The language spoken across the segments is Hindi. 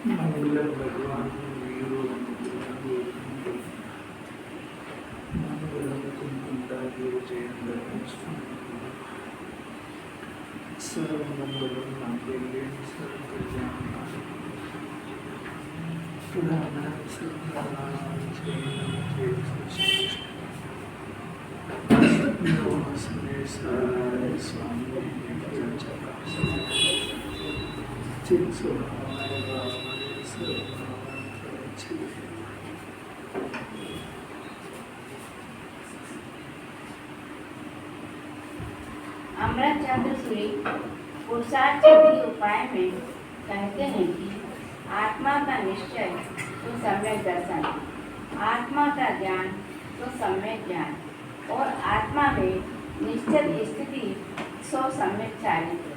मंगलम भगवान वीरो मंगलम कुंदा वीर जयेंद्र सर्वमंगलम मांगल्ये सर्वकल्याण प्रधानाय नमस्ते साराय स्वामी अमृतचंद्र सूरी पुरुषार्थ के भी उपाय में कहते हैं कि आत्मा का निश्चय तो सम्यक दर्शन, आत्मा का ज्ञान तो सम्यक ज्ञान और आत्मा में निश्चित स्थिति सो सम्यक चारित्र।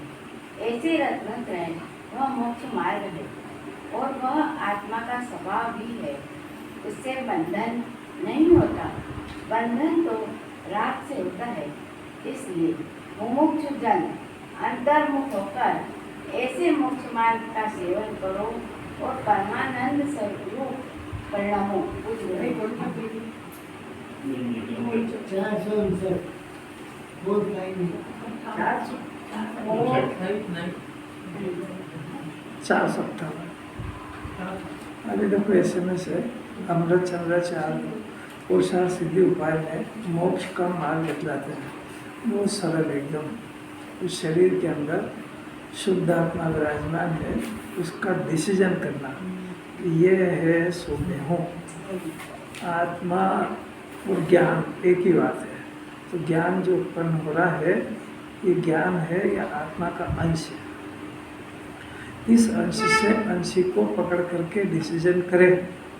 ऐसे रत्नत्रय वह मोक्ष मार्ग है और वह आत्मा का स्वभाव भी है। उससे बंधन नहीं होता, बंधन तो राग से होता है। इसलिए मुमुक्षु जन अंतर्मुख होकर ऐसे मोक्ष मार्ग का सेवन करो और परमानंद स्वरूप परिणामों चार सप्ताह अभी देखो SMS है अमृत चंद्राचार्य पुरुषार्थ सिद्धि उपाय में मोक्ष का मार्ग बतलाते हैं। बहुत सरल एकदम। उस शरीर के अंदर शुद्ध आत्मा विराजमान है, उसका डिसीजन करना कि ये है सो मैं हूँ। आत्मा और ज्ञान एक ही बात है। तो ज्ञान जो उत्पन्न हो रहा है ये ज्ञान है या आत्मा का अंश है। इस अंश से अंशी को पकड़ करके डिसीजन करे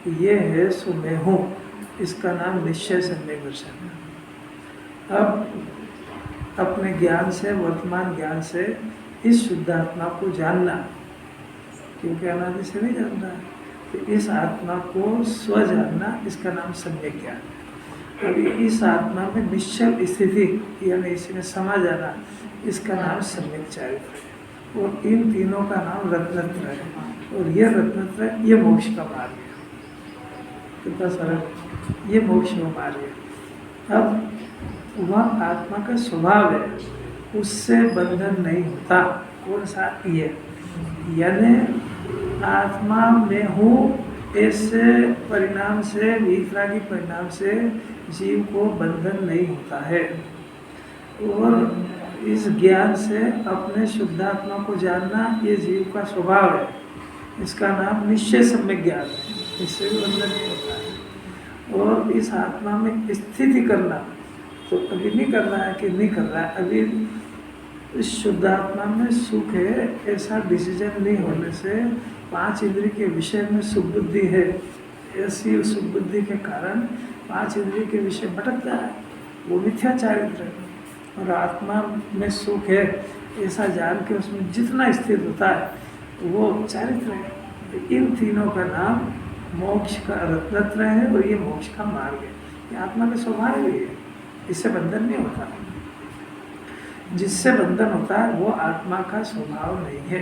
कि ये है सो मैं हूँ। इसका नाम निश्चय सम्यक दर्शन है। अब अपने ज्ञान से, वर्तमान ज्ञान से इस शुद्ध आत्मा को जानना, क्योंकि अनादि से नहीं जान रहा है, तो इस आत्मा को स्व जानना, इसका नाम सम्यक ज्ञान है। अभी इस आत्मा में निश्चल स्थिति यानी इसी में समा जाना, इसका नाम सम्यक चारित्र है। और इन तीनों का नाम रत्नत्रय है। और यह रत्नत्रय ये मोक्ष का मार्ग है। कितना सरल, ये मोक्ष का मार्ग है। अब वह आत्मा का स्वभाव है, उससे बंधन नहीं होता। कौन सा? ये यानी आत्मा में हूँ ऐसे परिणाम से, वितरागी परिणाम से जीव को बंधन नहीं होता है। और इस ज्ञान से अपने शुद्धात्मा को जानना ये जीव का स्वभाव है। इसका नाम निश्चय सम्यक ज्ञान है। इससे भी बंधन नहीं होता है। और इस आत्मा में स्थिति करना तो अभी नहीं कर रहा है कि नहीं कर रहा है, अभी इस शुद्ध आत्मा में सुख है ऐसा डिसीजन नहीं होने से पांच इंद्रिय के विषय में सुबुद्धि है। ऐसी सुबुद्धि के कारण पांच इंद्रिय के विषय भटकता है, वो मिथ्या चारित्र है। और आत्मा में सुख है ऐसा जान के उसमें जितना स्थित होता है वो चारित्र है। तो इन तीनों का नाम मोक्ष का रत्नत्रय है और ये मोक्ष का मार्ग है। ये आत्मा का स्वभाव ही है, इससे बंधन नहीं होता। जिससे बंधन होता है वो आत्मा का स्वभाव नहीं है।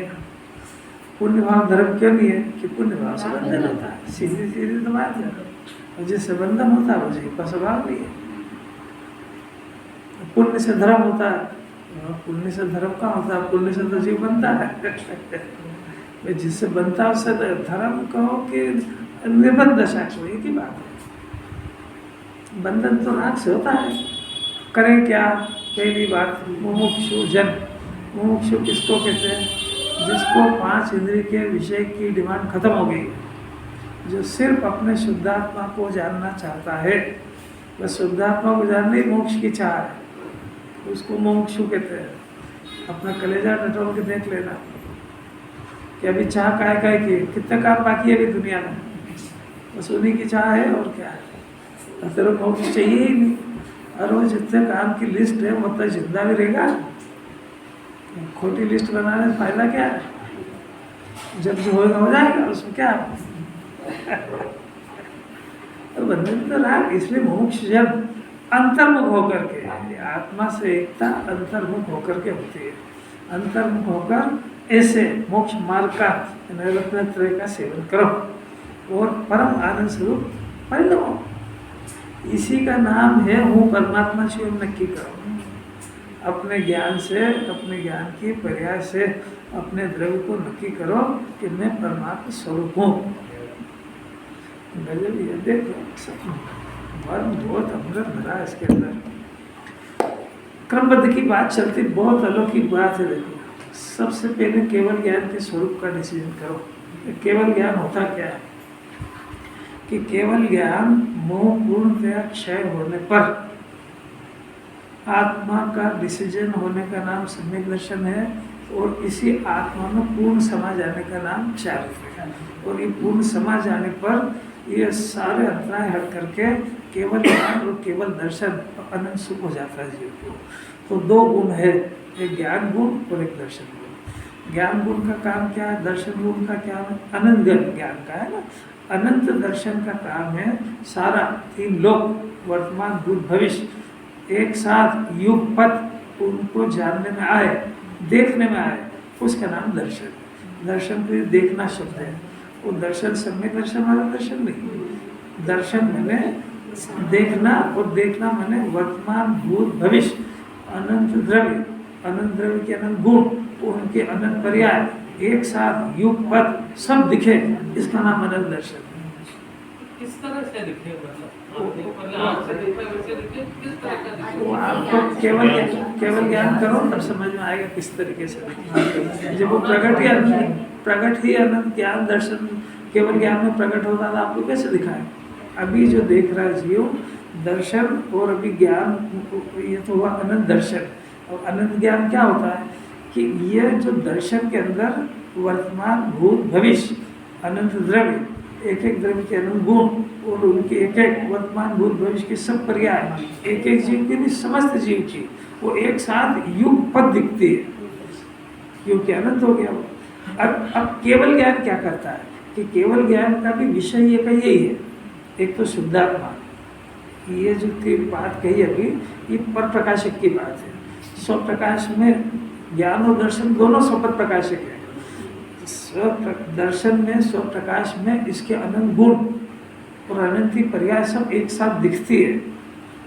पुण्य भाव धर्म क्यों नहीं है? कि पुण्य भाव से बंधन होता है, सीधी सीधी तो बात है। और जिससे बंधन होता है वो जीव का स्वभाव नहीं है। पुण्य से धर्म होता है, पुण्य से धर्म का होता है, पुण्य से तो जीव बनता है। जिससे बनता है उससे धर्म कहो कि निर्बंध दशा को, एक ही बात है। बंधन तो राग से होता है। करें क्या? पहली बात मुमुक्षु जन। मुमुक्षु किसको कहते हैं? जिसको पांच इंद्रिय के विषय की डिमांड खत्म हो गई, जो सिर्फ अपने शुद्धात्मा को जानना चाहता है। बस शुद्धात्मा को जानने ही मोक्ष की चाह है, उसको मुमुक्षु कहते हैं। अपना कलेजा टटोल के देख लेना कि अभी चाह काय की, कितने काम बाकी है अभी दुनिया में, बस उन्हीं की चाह है और क्या है। तेरे मोक्ष चाहिए ही नहीं। और वो जितने काम की लिस्ट है वो तक जिंदा भी रहेगा। खोटी लिस्ट बनाने से फायदा क्या है? जब जो होगा हो जाएगा, उसमें क्या तो बंधन तो राग। इसलिए मोक्ष जब अंतर्मुख होकर के, आत्मा से एकता अंतर्मुख होकर के होती है। अंतर्मुख होकर ऐसे मोक्ष मार्ग का रत्नत्रय का सेवन करो और परम आनंद स्वरूप परिणमो। इसी का नाम है हूँ परमात्मा शिव नक्की करो। अपने ज्ञान से, अपने ज्ञान की प्रयास से अपने द्रव्य को नक्की करो कि मैं परमात्मा स्वरूप हूँ। गजब ये देखो, मर्म बहुत अमृत भरा है इसके अंदर। क्रमबद्ध की बात चलती, बहुत अलौकिक बात है। देखो, सबसे पहले केवल ज्ञान के स्वरूप का डिसीजन करो। केवल ज्ञान होता क्या है कि केवल ज्ञान मोह पूर्णतया क्षय होने पर आत्मा का डिसीजन होने का नाम सम्यक दर्शन है, और इसी आत्मा में पूर्ण समा जाने का नाम चारित्र्य है। और ये पूर्ण समा जाने पर ये सारे अंतराय हट करके केवल ज्ञान और केवल दर्शन अनंत सुख हो जाता है जीव को। तो दो गुण है, एक ज्ञान गुण और एक दर्शन गुण। ज्ञान गुण का काम क्या है, दर्शन गुण का क्या है, अनंत ज्ञान का है ना। अनंत दर्शन का काम है सारा तीन लोक, वर्तमान भूत भविष्य एक साथ युगपथ उनको जानने में आए, देखने में आए, उसका नाम दर्शन। दर्शन को देखना शब्द है, वो दर्शन सम्यक दर्शन वाला दर्शन नहीं। दर्शन मैंने देखना, और देखना मैंने वर्तमान भूत भविष्य अनंत द्रव्य, अनंत द्रव्य के अनंत गुण, उनके अनंत पर्याय एक साथ युगपथ सब दिखे, इसका नाम अनंत दर्शन। किस तरह से दिखे, वो आपको केवल ज्ञान करो तब समझ में आएगा किस तरीके से दिखे। जब वो प्रकट ही अनंत ज्ञान दर्शन केवल ज्ञान में प्रकट होता था, आपको कैसे दिखाए। अभी जो देख रहा है जीव दर्शन, और अभी ज्ञान, ये तो हुआ अनंत दर्शन। और अनंत ज्ञान क्या होता है कि ये जो दर्शन के अंदर वर्तमान भूत भविष्य अनंत द्रव्य, एक एक द्रव्य के अनंत गुण, और उनके एक एक वर्तमान भूत भविष्य के सब पर्याय, एक एक जीव की भी समस्त जीव की, वो एक साथ युगपथ दिखती है, क्योंकि अनंत हो गया वो। अब केवल ज्ञान क्या करता है कि केवल ज्ञान का भी विषय ये का यही है, एक तो शुद्धात्मा। ये जो बात कही अभी, ये पर प्रकाशक की बात है। स्वप्रकाश में ज्ञान और दर्शन दोनों स्वपर प्रकाशक है। दर्शन में, स्वप्रकाश में इसके अनंत गुण और अनंती पर्याय सब एक साथ दिखती है।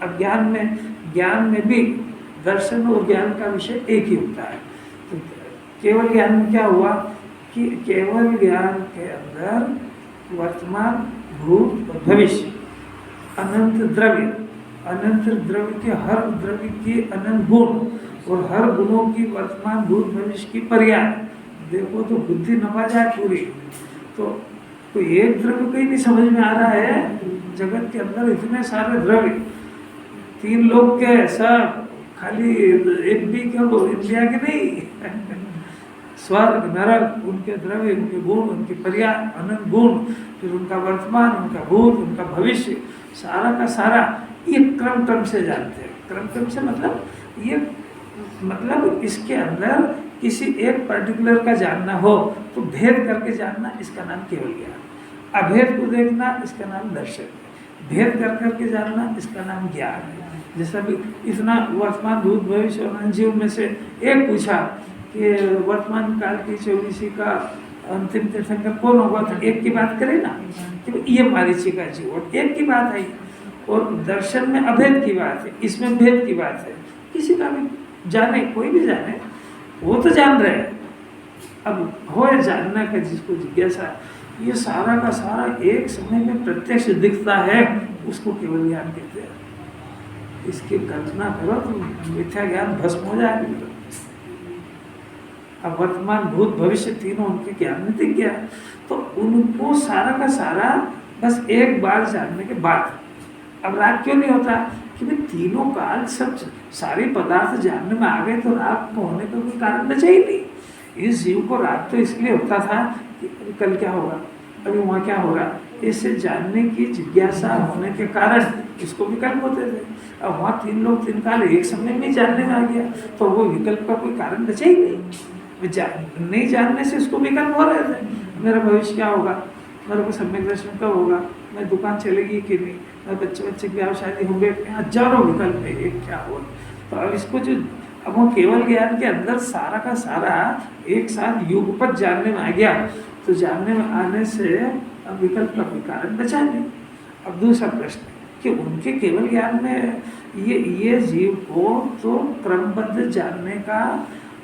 अब ज्ञान में भी दर्शन और ज्ञान का विषय एक ही होता है। तो केवल ज्ञान में क्या हुआ कि केवल ज्ञान के अंदर वर्तमान भूत और भविष्य अनंत द्रव्य के हर द्रव्य के अनंत गुण, और हर गुणों की वर्तमान भूत भविष्य की पर्याय देखो तो बुद्धि नमा जाए पूरी। तो कोई एक द्रव्य कहीं नहीं समझ में आ रहा है। जगत के अंदर इतने सारे द्रव्य, तीन लोग के सब, खाली एक भी क्यों इंडिया के नहीं स्वर्ग नरक, उनके द्रव्य, उनके गुण, उनकी पर्याय अनंत गुण, फिर उनका वर्तमान, उनका भूत, उनका भविष्य, सारा का सारा ये क्रम से जानते हैं। क्रम से मतलब इसके अंदर किसी एक पर्टिकुलर का जानना हो तो भेद करके जानना, इसका नाम केवल ज्ञान। अभेद को देखना, इसका नाम दर्शन है। भेद कर करके जानना, इसका नाम ज्ञान है। जैसा भी इतना वर्तमान भूत भविष्य और जीव में से एक पूछा कि वर्तमान काल की 24 का अंतिम तीर्थंकर कौन होगा, तो एक की बात करें ना कि ये मारीची का जीव, और एक की बात है। और दर्शन में अभेद की बात है, इसमें भेद की बात है। किसी का भी जाने, कोई भी जाने, वो तो जान रहे हैं। अब हो जानना का जिसको जिज्ञासा, ये सारा का सारा एक समय में प्रत्यक्ष दिखता है, उसको केवल ज्ञान कहते हैं। इसकी कल्पना करो तो मिथ्या ज्ञान भस्म हो जाएगा। अब वर्तमान भूत भविष्य तीनों उनके ज्ञान में दिख गया, तो उनको सारा का सारा बस एक बार जानने के बाद, अब राग क्यों नहीं होता कि भाई तीनों काल सब सारे पदार्थ जानने में आ गए, तो राग होने का कोई कारण बचा ही नहीं। इस जीव को राग तो इसलिए होता था कि कल क्या होगा, अभी वहाँ क्या होगा, इसे जानने की जिज्ञासा होने के कारण इसको विकल्प होते थे। अब वहाँ तीन लोग तीन काल एक समय में जानने में आ गया, तो वो विकल्प का कोई कारण बचा ही नहीं। नहीं जानने से उसको विकल्प हो रहे थे, मेरा भविष्य क्या होगा, मेरे को सम्यक दर्शन कब होगा, मेरी दुकान चलेगी कि नहीं, मेरे बच्चे की ब्याह शादी होंगे, हजारों विकल्प है, एक क्या हो। तो अब इसको जो अब वो केवल ज्ञान के अंदर सारा का सारा एक साथ युगपत जानने में आ गया, तो जानने में आने से अब विकल्प का कोई कारण बचा नहीं। अब दूसरा प्रश्न कि उनके केवल ज्ञान में ये जीव को तो क्रमबद्ध जानने का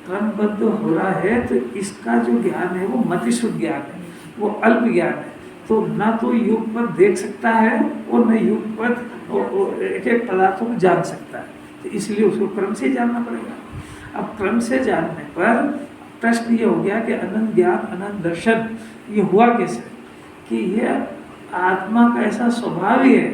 क्रमबद्ध हो रहा है, तो इसका जो ज्ञान है वो मतिशुद्ध ज्ञान है, वो अल्प ज्ञान है, तो ना तो युगपत देख सकता है और न युगपत एक एक पदार्थों को जान सकता है, तो इसलिए उसको क्रम से जानना पड़ेगा। अब क्रम से जानने पर प्रश्न ये हो गया कि अनंत ज्ञान अनंत दर्शन ये हुआ कैसे, कि ये आत्मा का ऐसा स्वभाव ही है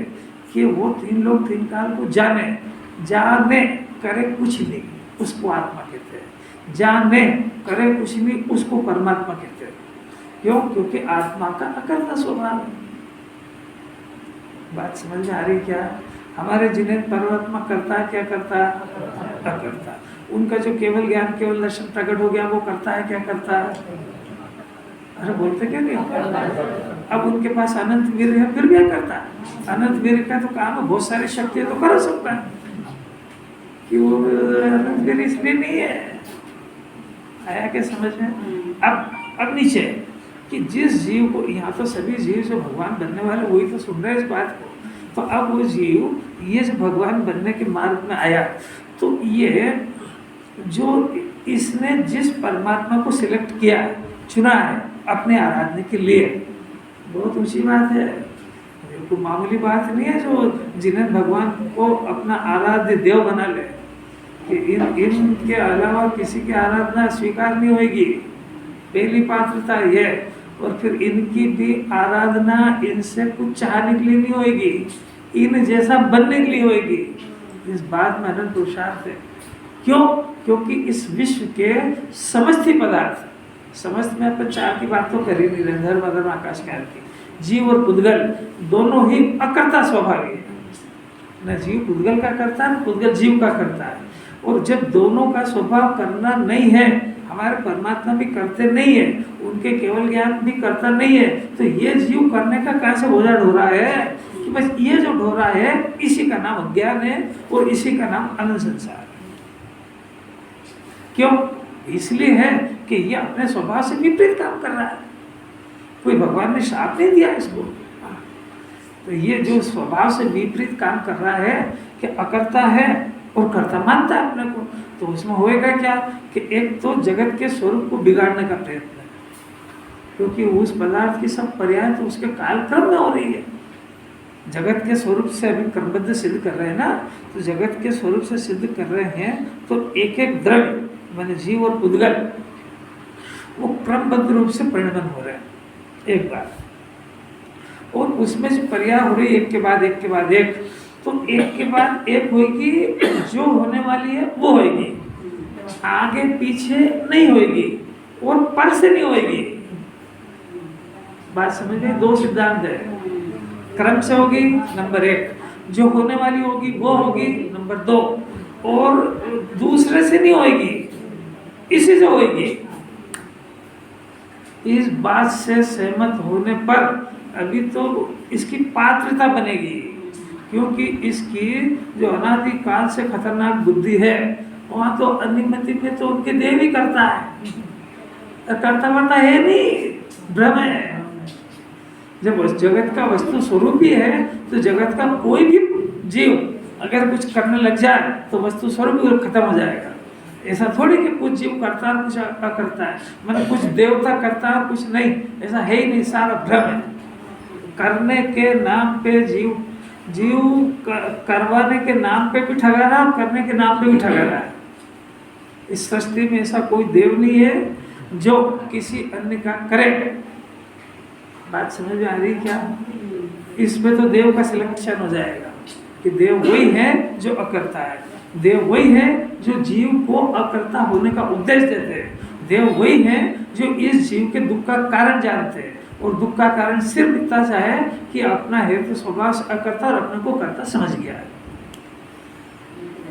कि वो तीन लोग तीन काल को जाने करे कुछ नहीं उसको आत्मा कहते हैं, जाने करे कुछ नहीं उसको परमात्मा कहते हैं। क्यों? क्योंकि आत्मा का अकर्ता स्वभाव है। बात समझ में आ रही क्या? हमारे जिन्हें परमात्मा करता है, क्या करता है? अकर्ता। उनका जो केवल ज्ञान केवल दर्शन प्रकट हो गया वो करता है, क्या करता है? अरे बोलते क्या नहीं? अब उनके पास अनंत वीर है फिर भी क्या करता है? अनंत वीर का तो काम है, बहुत सारी शक्तियां तो कर सकता है, कि वो अनंत वीर इसलिए नहीं है। आया क्या समझ में? अब नीचे कि जिस जीव को, यहाँ तो सभी जीव जो भगवान बनने वाले वही तो सुन रहे हैं इस बात को, तो अब वो जीव ये जो भगवान बनने के मार्ग में आया, तो ये जो इसने जिस परमात्मा को सिलेक्ट किया, चुना है अपने आराधने के लिए, बहुत ऊंची बात है, कोई मामूली बात नहीं है। जो जिन्हें भगवान को अपना आराध्य देव बना ले कि इनके अलावा किसी की आराधना स्वीकार नहीं होगी, पहली पात्रता यह, और फिर इनकी भी आराधना इनसे कुछ चाहने के लिए नहीं होगी, इन जैसा बनने के लिए होगी। इस बात में अनंत पुरुषार्थ है। क्यों? क्योंकि इस विश्व के समस्त ही पदार्थ, समस्त में अपन चार की बात तो कर ही नहीं रहे, धर्म अधर्म आकाश काल की, जीव और पुद्गल दोनों ही अकर्ता स्वभाव है, न जीव पुद्गल का करता है न पुद्गल जीव का करता है। और जब दोनों का स्वभाव करना नहीं है, हमारे परमात्मा भी करते नहीं है, उनके केवल ज्ञान भी करता नहीं है, तो ये जीव करने का कहाँ से बोझा ढो रहा है कि बस ये जो ढो रहा है इसी का नाम अज्ञान है और इसी का नाम अनंत संसार है। क्यों? इसलिए है कि ये अपने स्वभाव से विपरीत काम कर रहा है, कोई भगवान ने शाप नहीं दिया इसको, तो ये जो स्वभाव से विपरीत काम कर रहा है कि अकर्ता है और कर्ता मानता है अपने को, तो उसमें होएगा क्या कि एक तो जगत के स्वरूप को बिगाड़ने का प्रयत्न है, क्योंकि उस पदार्थ की सब पर्याय तो उसके कालक्रम में हो रही है। जगत के स्वरूप से अभी क्रमबद्ध सिद्ध कर रहे हैं ना, तो जगत के स्वरूप से सिद्ध कर रहे हैं, तो एक एक द्रव्य माने जीव और पुद्गल वो क्रमबद्ध रूप से परिणमन हो रहे हैं एक बार, और उसमें जो पर्याय हो रही है एक के बाद एक के बाद एक, तो एक के बाद एक होगी, जो होने वाली है वो होगी, आगे पीछे नहीं होगी और पर से नहीं होगी। बात समझ गए? दो सिद्धांत है, क्रम से होगी नंबर एक, जो होने वाली होगी वो होगी नंबर दो, और दूसरे से नहीं होगी, इसी से होगी। इस बात से सहमत होने पर अभी तो इसकी पात्रता बनेगी, क्योंकि इसकी जो अनादि काल से खतरनाक बुद्धि है, वहाँ तो अनुमति में तो उनके देव ही करता है, करता वर्ता है नहीं, भ्रम है। जब उस जगत का वस्तु स्वरूप ही है, तो जगत का कोई भी जीव अगर कुछ करने लग जाए तो वस्तु स्वरूप ही खत्म हो जाएगा। ऐसा थोड़ी कि कुछ जीव करता है कुछ करता है, मतलब कुछ देवता करता है कुछ नहीं, ऐसा है ही नहीं, सारा भ्रम है। करने के नाम पे जीव करवाने के नाम पे भी ठगा रहा है, करने के नाम पे भी ठगा रहा है। इस सृष्टि में ऐसा कोई देव नहीं है जो किसी अन्य का करे। बात समझ में आ रही क्या? इसमें तो देव का सिलेक्शन हो जाएगा कि देव वही है जो अकर्ता है, देव वही है जो जीव को अकर्ता होने का उपदेश देते हैं, देव वही है जो इस जीव के दुख का कारण जानते हैं, और दुख का कारण सिर्फ इतना सा है कि अपना हेतु स्वभाव से अकर्ता और अपने को कर्ता समझ गया है।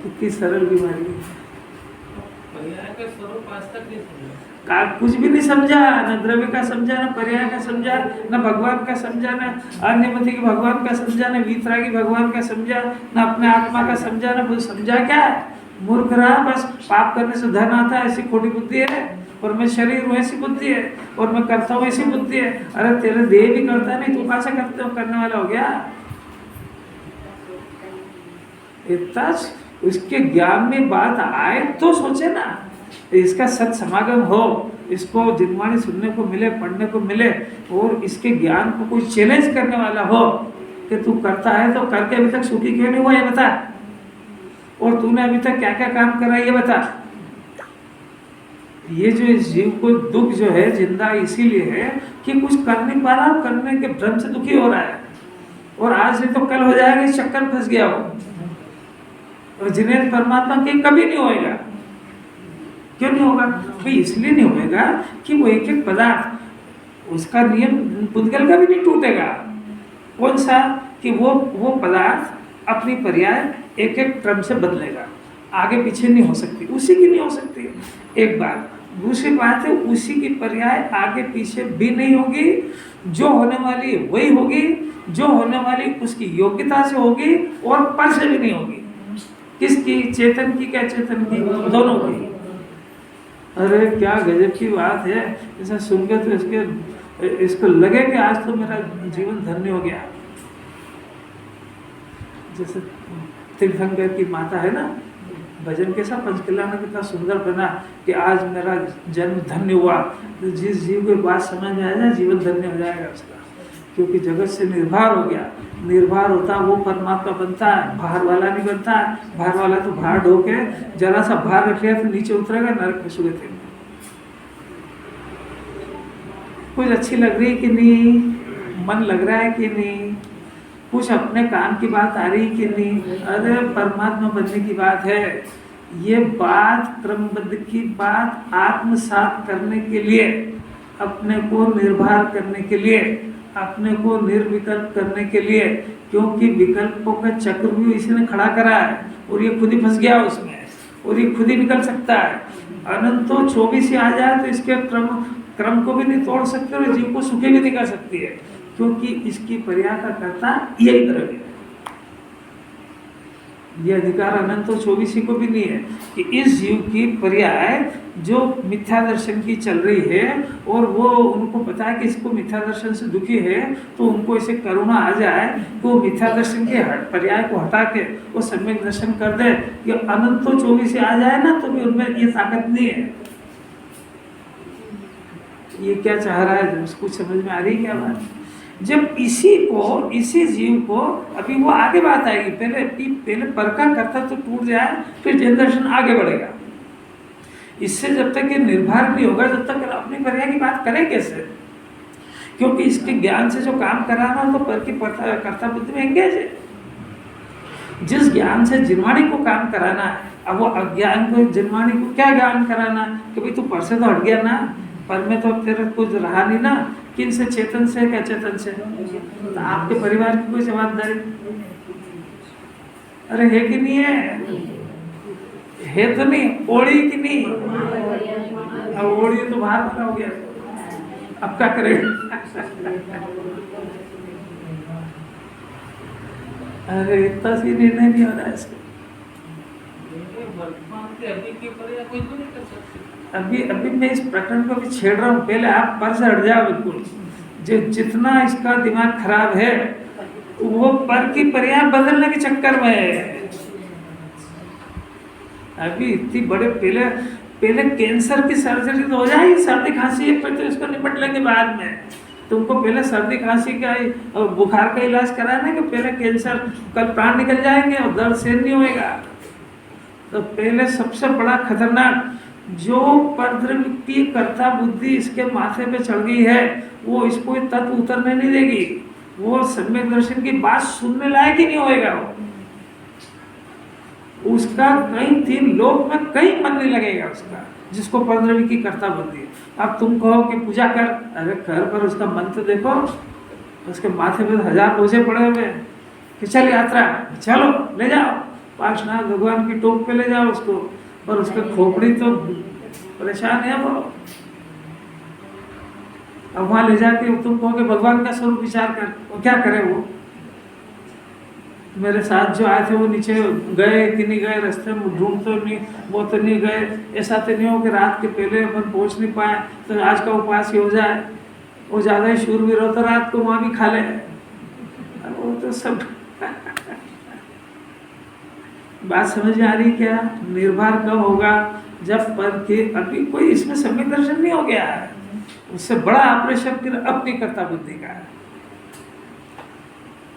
कितनी सरल बीमारी है, पर्याय का स्वरूप आज तक नहीं समझा। कुछ भी नहीं समझा, न द्रव्य का समझा, न पर्याय का समझा, न भगवान का समझा, न अन्यमति की भगवान का समझा, न वीतरागी भगवान का समझा, न अपने आत्मा का समझा, न कुछ समझा क्या है? मूर्ख रहा, बस पाप करने से धन आता है ऐसी खोटी बुद्धि है, और मैं शरीर हूँ ऐसी बुद्धि है, और मैं करता हूँ ऐसी बुद्धि है। अरे तेरे देह भी करता नहीं, तू कहाँ से करने वाला हो गया? इतना उसके ज्ञान में बात आए तो सोचे ना, इसका सत समागम हो, इसको जिनवाणी सुनने को मिले, पढ़ने को मिले, और इसके ज्ञान को कोई चैलेंज करने वाला हो कि तू करता है तो करके अभी तक सुखी क्यों नहीं हुआ ये बता, और तूने अभी तक क्या क्या काम करा ये बता। ये जो इस जीव को दुख जो है जिंदा इसीलिए है कि कुछ कर नहीं पा रहा, करने के भ्रम से दुखी हो रहा है, और आज नहीं तो कल हो जाएगा, इस चक्कर फंस गया हो। और जिन्हें परमात्मा के कभी नहीं होएगा। क्यों नहीं होगा भाई? इसलिए नहीं होएगा कि वो एक एक पदार्थ, उसका नियम पुद्गल का भी नहीं टूटेगा। कौन सा? कि वो पदार्थ अपनी पर्याय एक एक क्रम से बदलेगा, आगे पीछे नहीं हो सकती, उसी की नहीं हो सकती एक बार। दूसरी बात है, उसी की पर्याय आगे पीछे भी नहीं होगी, जो होने वाली वही होगी, जो होने वाली उसकी योग्यता से होगी, और पर से भी नहीं होगी। किसकी? चेतन की, क्या चेतन की? दोनों की। अरे क्या गजब की बात है! ऐसा सुनकर तो इसको लगे कि आज तो मेरा जीवन धन्य हो गया। जैसे तीर्थंकर की माता है ना, भजन कैसा पंचकला में कितना सुंदर बना कि आज मेरा जन्म धन्य हुआ। तो जिस जीव को बात समझ में आ जाए, जीवन धन्य हो जाएगा उसका, क्योंकि जगत से निर्भर हो गया। निर्भर होता वो परमात्मा बनता है, भार वाला नहीं बनता है। भार वाला तो भार ढो के जरा सा भार रख लिया तो नीचे उतरेगा, नरक में सुगति में। कुछ अच्छी लग रही कि नहीं, मन लग रहा है कि नहीं, कुछ अपने काम की बात आ रही कि नहीं, अरे परमात्मा बनने की बात है। ये बात क्रमबद्ध की बात आत्मसात करने के लिए, अपने को निर्भर करने के लिए, अपने को निर्विकल्प करने के लिए, क्योंकि विकल्पों का चक्र भी इसी ने खड़ा करा है, और ये खुद ही फंस गया उसमें, और ये खुद ही निकल सकता है। अनंतो 24 ही आ जाए तो इसके क्रम को भी नहीं तोड़ सकते, और जीव को सुखी भी नहीं कर सकती है, क्योंकि इसकी पर्याय का कर्ता यही द्रव्य है। ये अधिकार अनंतो 24 को भी नहीं है कि इस जीव की पर्याय जो मिथ्या दर्शन की चल रही है, और वो उनको पता है कि इसको मिथ्या दर्शन से दुखी है, तो उनको ऐसे करुणा आ जाए कि वो मिथ्या दर्शन के पर्याय को हटा के वो सम्यक दर्शन कर दे। ये अनंतो 24 आ जाए ना, तो भी उनमें ये ताकत नहीं है। ये क्या चाह रहा है, उसको समझ में आ रही क्या बात? जब इसी जीव को, अभी वो आगे बात आएगी, पहले पर का कर्ता तो टूट जाए, फिर जन दर्शन आगे बढ़ेगा। इससे जब तक ये निर्भर नहीं होगा, जब तक अपनी पर्याय की बात करे कैसे? क्योंकि इसके ज्ञान से जो काम कराना हो तो पर की कर्ता बुद्धि में एंगेज है। जिस ज्ञान से जिनवाणी को काम कराना है, अब वो अज्ञान को जिनवाणी को क्या ज्ञान कराना कि भाई तू पर से तो हट गया ना, पर में तो तेरा कुछ रहा नहीं ना। किन से? चेतन से, क्या चेतन से? तो आपके परिवार की कोई जवाबदारी? अरे है कि नहीं है तो नहीं, ओढ़ी कि नहीं? अब ओढ़ी तो बाहर बना हो गया, अब क्या करेगा? अरे इतना सी निर्णय नहीं हो रहा है इसका। अभी मैं इस प्रकरण को भी छेड़ रहा हूँ, पहले आप पर से हट जाओ बिल्कुल। जितना इसका दिमाग खराब है, वो पर की पर्याय बदलने के चक्कर में है। अभी इतनी बड़े पहले कैंसर की सर्जरी तो हो जाएगी, सर्दी खांसी है, फिर तो इसको निपट लेंगे बाद में। तुमको पहले सर्दी खांसी का बुखार का इलाज कराना है कि पहले कैंसर, कल प्राण निकल जाएंगे और दर्द सहन नहीं होएगा। तो पहले सबसे बड़ा खतरनाक जो परद्रव्य की कर्ता बुद्धि इसके माथे पे चढ़ गई है, वो इसको तत्व उतरने नहीं देगी। वो सम्यक दर्शन की बात सुनने लायक ही नहीं होएगा। उसका कहीं 3 लोक में कहीं मन नहीं लगेगा उसका, जिसको परद्रव्य की कर्ता बुद्धि। अब तुम कहो कि पूजा कर, अरे कर, पर उसका मंत्र देखो, उसके माथे पे 1000 बोझे पड़े हुए कि चल यात्रा, चलो ले जाओ पार्श्वनाथ भगवान की टोप पे ले जाओ उसको, और उसका खोपड़ी तो परेशान है वो। अब वहाँ ले जाके तुम कहो कि भगवान का स्वरूप विचार कर, वो क्या करे? वो मेरे साथ जो आए थे वो नीचे गए कि नहीं गए, रास्ते में ढूंढ तो नहीं, वो तो नहीं गए। ऐसा तो नहीं हो कि रात के पहले अपन पहुंच नहीं पाए तो आज का उपवास ही हो जाए। वो ज़्यादा ही शूरवीर हो तो रात को वहाँ भी खा ले। वो तो सब बात समझ में आ रही क्या? निर्भर कब होगा? जब पर के अभी कोई इसमें सम्यक दर्शन नहीं हो गया है। उससे बड़ा ऑपरेशन फिर अपनी कर्ता बुद्धि का है।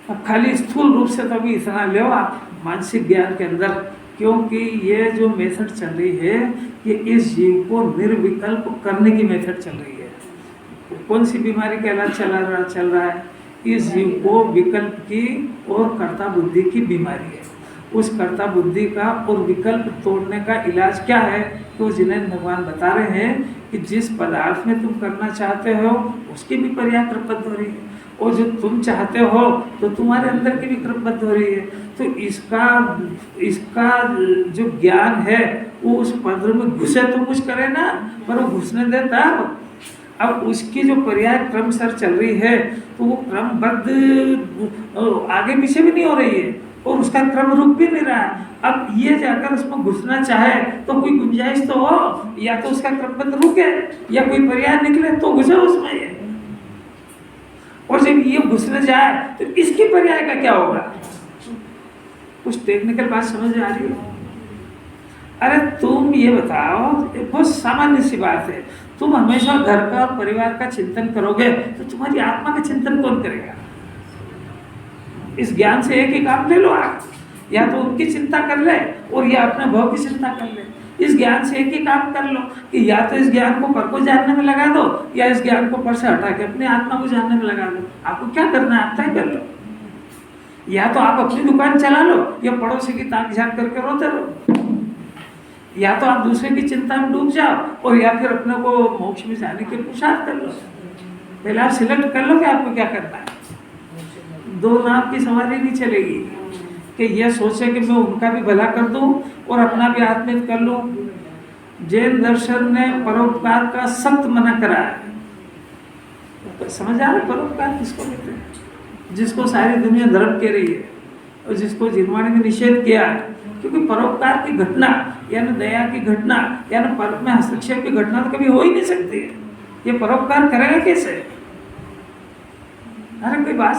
अब खाली स्थूल रूप से तो अभी इतना ले आप मानसिक ज्ञान के अंदर, क्योंकि ये जो मेथड चल रही है ये इस जीव को निर्विकल्प करने की मेथड चल रही है। कौन सी बीमारी का इलाज चल रहा है? इस जीव को विकल्प की और कर्ता बुद्धि की बीमारी है। उस कर्ता बुद्धि का और विकल्प तोड़ने का इलाज क्या है? तो जिन्हें भगवान बता रहे हैं कि जिस पदार्थ में तुम करना चाहते हो उसकी भी पर्याय क्रमबद्ध हो रही है, और जो तुम चाहते हो तो तुम्हारे अंदर की भी क्रमबद्ध हो रही है। तो इसका जो ज्ञान है वो उस पद में घुसे तो कुछ करे ना, पर वो घुसने देता। अब उसकी जो पर्याय क्रम सर चल रही है तो वो क्रमबद्ध आगे पीछे भी नहीं हो रही है और उसका क्रम रुक भी नहीं रहा है। अब ये जाकर उसमें घुसना चाहे तो कोई गुंजाइश तो हो, या तो उसका क्रमबद्ध रुके या कोई पर्याय निकले तो घुसे उसमें ये। और जब ये घुसने जाए तो इसकी पर्याय का क्या होगा? कुछ टेक्निकल बात समझ में आ रही है? अरे तुम ये बताओ, बहुत सामान्य सी बात है, तुम हमेशा घर का और परिवार का चिंतन करोगे तो तुम्हारी आत्मा का चिंतन कौन करेगा? इस ज्ञान से एक ही काम ले लो आप, या तो उनकी चिंता कर ले और या अपने भाव की चिंता कर ले। इस ज्ञान से एक ही काम कर लो कि या तो इस ज्ञान को पर को जानने में लगा दो या इस ज्ञान को पर से हटा के अपने आत्मा को जानने में लगा दो। आपको क्या करना है आप तय कर लो। या तो आप अपनी दुकान चला लो या पड़ोसी की ताक झांक करके रोते रहो, या तो आप दूसरे की चिंता में डूब जाओ और या फिर अपने को मोक्ष में जाने के पुरुषार्थ कर लो। पहले आप सिलेक्ट कर लो कि आपको क्या करना है। दो नाव की सवारी नहीं चलेगी कि यह सोचे कि मैं उनका भी भला कर दूं और अपना भी आत्मित कर लूं। जैन दर्शन ने परोपकार का सख्त मना करा है। समझ आ रहा है परोपकार किसको कहते हैं? जिसको सारी दुनिया धर्म कह रही है और जिसको जिनवाणी ने निषेध किया है। क्योंकि परोपकार की घटना यानी दया की घटना यानी पर में हस्तक्षेप की घटना तो कभी हो ही नहीं सकती है। ये परोपकार करेगा कैसे? अरे कोई बात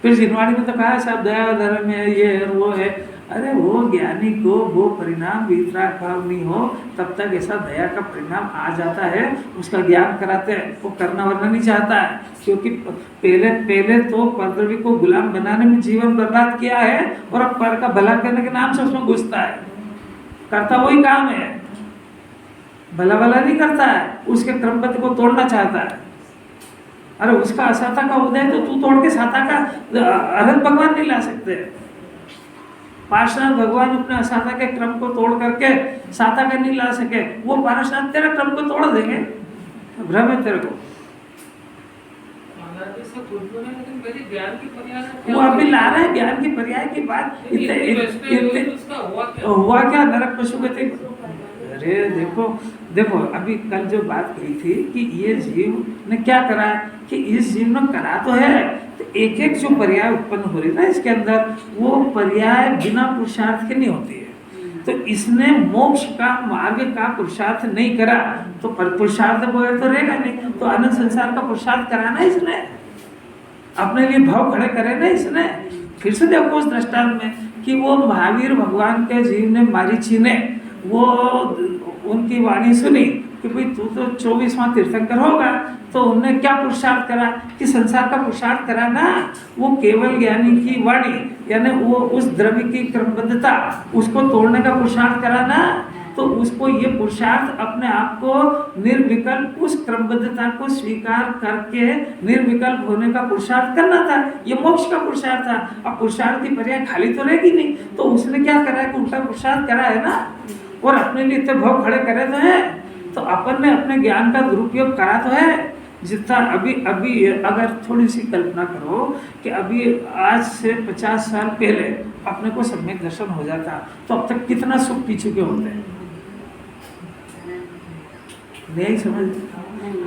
फिर जिनवाणी में तो कहा साहब दया धर्म है, ये है वो है। अरे वो ज्ञानी को वो परिणाम वितराग भाव नहीं हो तब तक ऐसा दया का परिणाम आ जाता है, उसका ज्ञान कराते हैं। वो करना वरना नहीं चाहता है, क्योंकि पहले तो परद्रव्य को गुलाम बनाने में जीवन बर्बाद किया है और अब पर का भला करने के नाम से उसमें घुसता है। करता वही काम है, भला भला नहीं करता है, उसके क्रमबद्ध को तोड़ना चाहता है। अरे उसका असाता का उदय तो तू तोड़ के साता का अरहत भगवान नहीं ला सकते। पार्श्वनाथ भगवान अपने असाता के क्रम को तोड़ करके साता का नहीं ला सके, वो पार्श्वनाथ तेरे क्रम को तोड़ देंगे। भ्रम है तेरे को। वो अभी ला रहे हैं ज्ञान की पर्याय की बात। हुआ क्या? नरक पशु गति। अरे देखो अभी कल जो बात कही थी कि ये जीव ने क्या करा कि इस जीव ने करा तो है, तो एक एक जो पर्याय उत्पन्न हो रही ना इसके अंदर, वो पर्याय बिना पुरुषार्थ के नहीं होती है। तो इसने मोक्ष का मार्ग का पुरुषार्थ नहीं करा तो पुरुषार्थ बगैर तो रहेगा नहीं। तो अनंत संसार का पुरुषार्थ कराना इसने, अपने लिए भाव खड़े करे ना इसने। फिर से देखो उस दृष्टांत में कि वो महावीर भगवान के जीव ने मारीची ने वो उनकी वाणी सुनी कि भाई तू तो 24वां तीर्थंकर होगा, तो उनने क्या पुरुषार्थ करा कि संसार का पुरुषार्थ करा ना। वो केवल ज्ञानी की वाणी यानी वो उस द्रव्य की क्रमबद्धता उसको तोड़ने का पुरुषार्थ करा ना, तो उसको ये पुरुषार्थ अपने आप को निर्विकल्प उस क्रमबद्धता को स्वीकार करके निर्विकल्प होने का पुरुषार्थ करना था। ये मोक्ष का पुरुषार्थ था। अब पुरुषार्थ की पर्याय खाली तो रहेगी नहीं, तो उसने क्या करा कि उल्टा पुरुषार्थ करा है ना, और अपने लिए इतने भाव खड़े करे तो है। तो अपन ने अपने ज्ञान का दुरुपयोग करा तो है। जितना अभी अगर थोड़ी सी कल्पना करो कि अभी आज से 50 साल पहले अपने को सम्यक दर्शन हो जाता तो अब तक कितना सुख पी चुके होते हैं। नहीं समझ?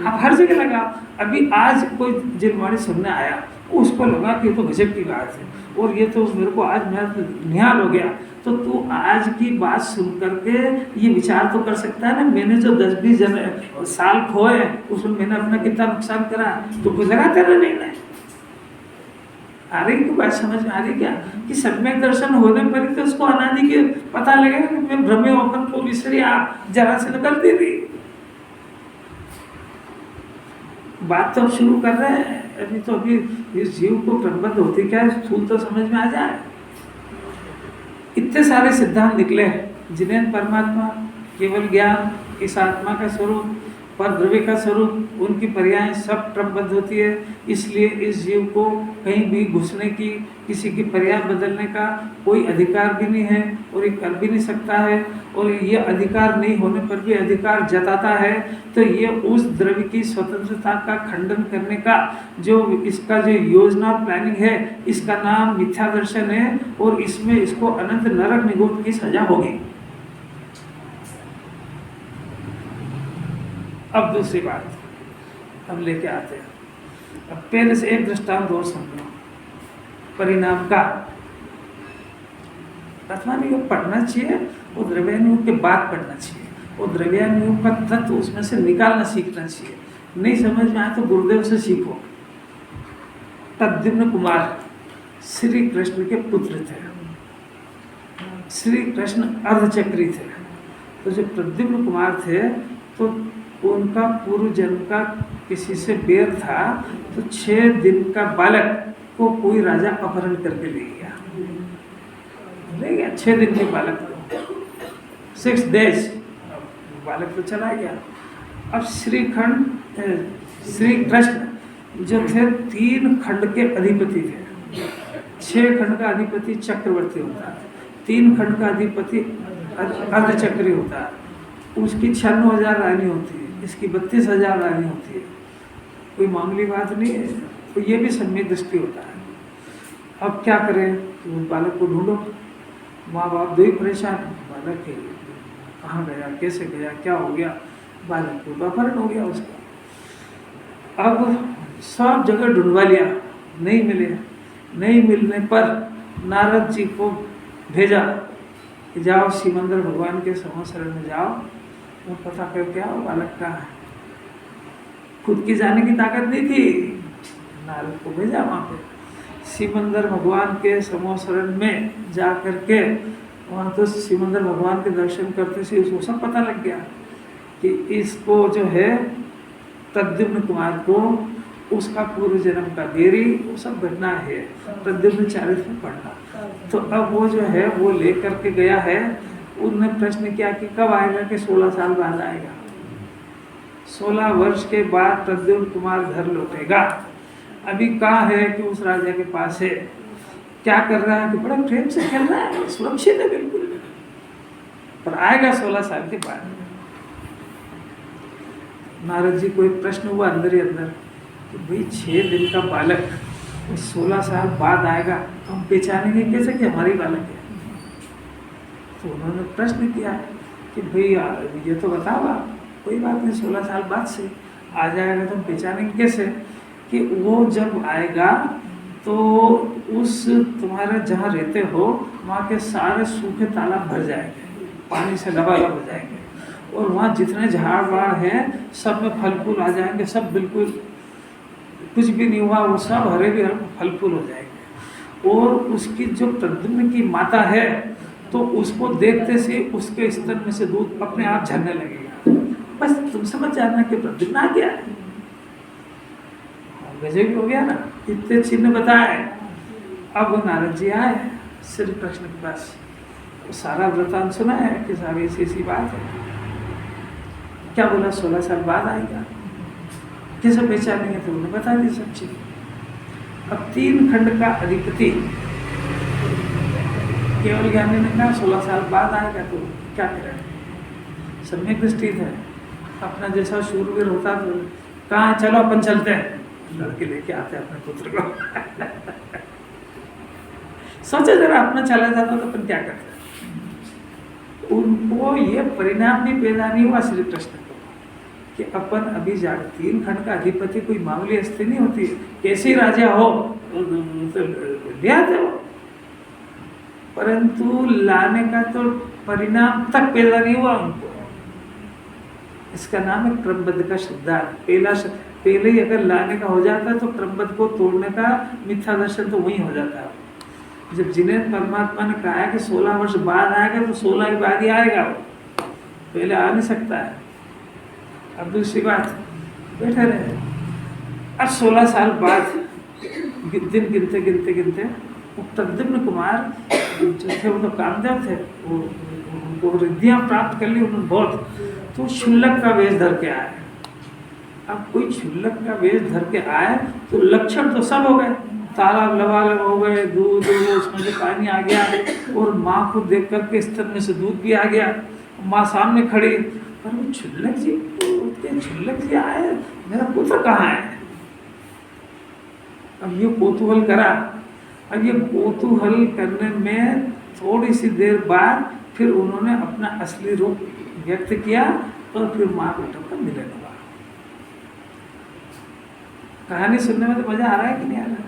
आप हर जगह लगाओ। अभी आज कोई जिनवाणी सुनने आया उसको लगा कि ये तो गजब की बात है और ये तो मेरे को आज मैं निहाल हो गया। तो तू आज की बात सुन करके ये विचार तो कर सकता है ना, मैंने जो 10-20 साल खोए उसमें मैंने अपना कितना नुकसान करा, तो कुछ लगा तेरा निर्णय। आ रही की बात समझ में आ रही क्या कि सम्यक दर्शन होने पर ही तो उसको अनादि के पता लगेगा कि मैं भ्रमे अपन को विसरी आप जरा से तो करती थी। बात तो शुरू कर रहे हैं अभी, तो अभी इस जीव को प्रबंध होती क्या है स्थूल तो समझ में आ जाए। इतने सारे सिद्धांत निकले जिन्हें परमात्मा, केवल ज्ञान, इस आत्मा का स्वरूप, पर द्रव्य का स्वरूप, उनकी पर्याय सब क्रमबद्ध होती है। इसलिए इस जीव को कहीं भी घुसने की, किसी की पर्याय बदलने का कोई अधिकार भी नहीं है और ये कर भी नहीं सकता है। और ये अधिकार नहीं होने पर भी अधिकार जताता है, तो ये उस द्रव्य की स्वतंत्रता का खंडन करने का जो इसका जो योजना प्लानिंग है, इसका नाम मिथ्या दर्शन है और इसमें इसको अनंत नरक निगोद की सजा होगी। अब दूसरी बात हम लेके आते हैं। अब पहले से एक दृष्टांत और समझो परिणाम का। तत्वानुयोग पढ़ना चाहिए और द्रव्यानुयोग के बाद पढ़ना चाहिए और द्रव्यानुयोग का तत्व उसमें से निकालना सीखना चाहिए। नहीं समझ में आए तो गुरुदेव से सीखो। प्रद्युम्न कुमार श्री कृष्ण के पुत्र थे। श्री कृष्ण अर्धचक्री थे। तो जो प्रद्युम्न कुमार थे तो उनका पूर्व जन्म का किसी से बैर था, तो 6 दिन का बालक को कोई राजा अपहरण करके ले गया। 6 दिन के बालक को 6 days बालक तो चला गया। अब श्री कृष्ण जो थे 3 खंड के अधिपति थे। 6 खंड का अधिपति चक्रवर्ती होता है, 3 खंड का अधिपति अर्धचक्री होता है। उसकी 96,000 रानी होती है, इसकी 32,000 रानी होती है। कोई मामूली बात नहीं है। तो ये भी सम्यक दृष्टि होता है। अब क्या करें कि उस बालक को ढूंढो। माँ बाप दो ही परेशान, बालक के कहाँ गया, कैसे गया, क्या हो गया। बालक को अपहरण हो गया उसका। अब सब जगह ढूंढवा लिया, नहीं मिले। नहीं मिलने पर नारद जी को भेजा कि जाओ सिमंदर भगवान के शरण में जाओ और पता करके आओ बालक का है। खुद की जाने की ताकत नहीं थी, नारद को भेजा वहाँ पे। सिमंदर भगवान के शरण में जा करके वहाँ तो सिमंदर भगवान के दर्शन करते से उसको सब पता लग गया कि इसको जो है प्रद्युम्न कुमार को उसका पूर्व जन्म का देरी वो सब घटना है। प्रद्युम्न चारित्र में पढ़ना। तो अब वो जो है वो ले करके गया है। उन्होंने प्रश्न किया कि कब आएगा, कि 16 साल बाद आएगा। 16 वर्ष के बाद प्रद्युम्न कुमार घर लौटेगा। अभी कहाँ है कि उस राजा के पास है। क्या कर रहा है कि बड़ा प्रेम से खेल रहा है, सुरक्षित है बिल्कुल, पर आएगा 16 साल के बाद। नारद जी को एक प्रश्न हुआ अंदर ही अंदर कि भाई 6 दिन का बालक 16 साल बाद आएगा, तो हम पहचानेंगे कैसे कि हमारी बालक है। तो उन्होंने प्रश्न किया कि भाई ये तो बताओ आप, कोई बात नहीं 16 साल बाद से आ जाएगा तो हम पहचानेंगे कैसे कि वो जब आएगा तो उस तुम्हारे जहाँ रहते हो वहाँ के सारे सूखे तालाब भर जाएंगे, पानी से लबालब हो जाएंगे और वहाँ जितने झाड़ वाड़ हैं सब में फल फूल आ जाएंगे, सब बिल्कुल कुछ भी नहीं हुआ, वो सब हरे भी फल फूल हो जाएंगे। और उसकी जो प्रद्युम्न की माता है तो उसको देखते से उसके स्तन में से दूध अपने आप झरने लगेगा। बस तुम समझ जाना कि प्रद्युम्न आ गया है। गजब हो गया ना, इतने चिन्ह बताए। अब नारद जी आए श्री कृष्ण के पास, सारा वृतांत सुना है कि सारी ऐसी बात है। क्या बोला 16 साल बाद आएगा, कैसे पहचानेंगे, तो उन्होंने बता दी सब चीज। अब 3 खंड का अधिपति केवल ज्ञानी ने कहा 16 साल बाद आएगा, तो क्या करें, सम्यक दृष्टि है। अपना जैसा शूरवीर होता तो कहाँ चलो अपन चलते हैं, लड़के लेके आते हैं अपने पुत्र को। सोचा जरा अपना चला जाता तो अपन क्या करते। उनको ये परिणाम भी पैदा नहीं हुआ श्री कृष्ण को कि अपन अभी जान 3 खंड का अधिपति कोई मामूली हस्ती नहीं होती, कैसे राजा हो तो ले आते हो, परंतु लाने का तो परिणाम तक पैदा नहीं हुआ उनको। इसका नाम है क्रमबद्ध का सिद्धांत। पहले ही अगर लाने का हो जाता तो क्रमबद्ध को तोड़ने का मिथ्या दर्शन तो वही हो जाता है। जब जिन्हें परमात्मा ने कहा है कि 16 वर्ष बाद आएगा तो 16 के बाद ही आएगा, वो पहले आ नहीं सकता है। अब दूसरी बात, बैठे रहे, अब 16 साल बाद दिन गिनते गिनते गिनते वो प्रद्युम्न कुमार जो थे, वो तो कामदेव थे, वो रिद्धियाँ प्राप्त कर ली उन्होंने बहुत, तो क्षुल्लक का वेश धर के आए। अब कोई क्षुल्लक का वेश धर के आए तो लक्षण तो सब हो गए, तालाब लबालब हो गए, दूध उसमें से पानी आ गया, और माँ को देख करके स्तन में से दूध भी आ गया, माँ सामने खड़ी, पर वो क्षुल्लक जी आए, मेरा पुत्र कहाँ है? अब ये कौतूहल करा। अब ये कौतूहल करने में थोड़ी सी देर बाद फिर उन्होंने अपना असली रूप व्यक्त किया, और फिर माँ बेटों का मिलन हुआ। कहानी सुनने में तो मजा आ रहा है कि नहीं आ रहा है?